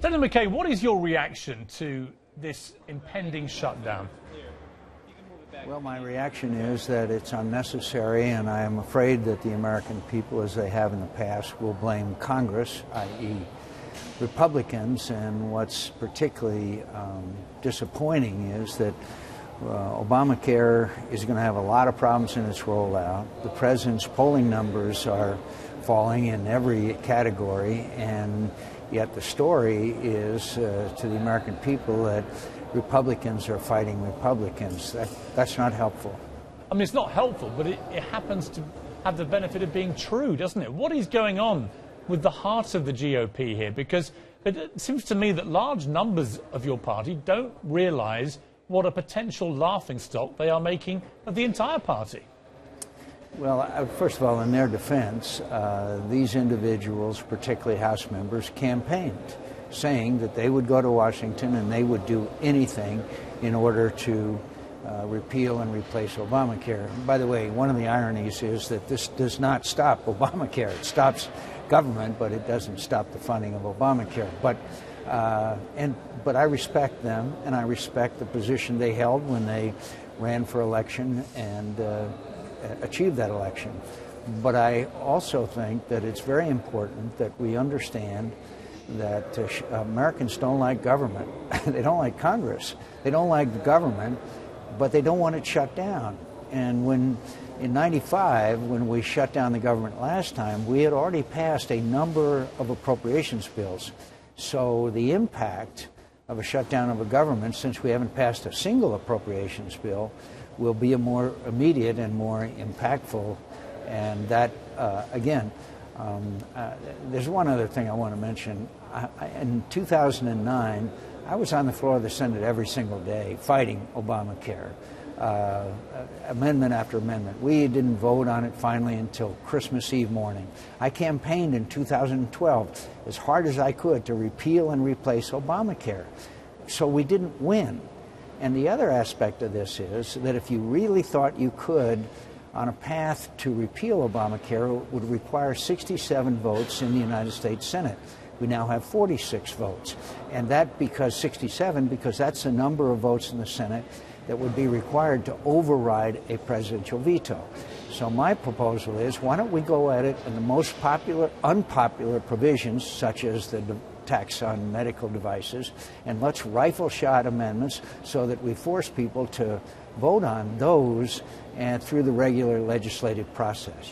Senator McCain, what is your reaction to this impending shutdown? Well, my reaction is that it's unnecessary, and I am afraid that the American people, as they have in the past, will blame Congress, i.e. Republicans. And what's particularly disappointing is that Obamacare is going to have a lot of problems in its rollout. The president's polling numbers are falling in every category, and yet the story is to the American people that Republicans are fighting Republicans. That's not helpful. I mean, it's not helpful, but it happens to have the benefit of being true, doesn't it? What is going on with the heart of the GOP here? Because it seems to me that large numbers of your party don't realize what a potential laughingstock they are making of the entire party. Well, first of all, in their defense, these individuals, particularly House members, campaigned, saying that they would go to Washington and they would do anything in order to repeal and replace Obamacare. And by the way, one of the ironies is that this does not stop Obamacare. It stops government, but it doesn't stop the funding of Obamacare. But I respect them, and I respect the position they held when they ran for election and achieved that election. But I also think that it's very important that we understand that Americans don't like government. They don't like Congress. They don't like the government, but they don't want it shut down. And in '95, when we shut down the government last time, we had already passed a number of appropriations bills. So the impact of a shutdown of a government, since we haven't passed a single appropriations bill, will be a more immediate and more impactful. And that, again, there's one other thing I want to mention. In 2009, I was on the floor of the Senate every single day fighting Obamacare, amendment after amendment. We didn't vote on it finally until Christmas Eve morning. I campaigned in 2012 as hard as I could to repeal and replace Obamacare. So we didn't win. And the other aspect of this is that if you really thought you could, on a path to repeal Obamacare, it would require 67 votes in the United States Senate. We now have 46 votes. And that because 67, because that's the number of votes in the Senate that would be required to override a presidential veto. So my proposal is, why don't we go at it in the most unpopular provisions, such as the tax on medical devices, and let's rifle shot amendments so that we force people to vote on those and through the regular legislative process.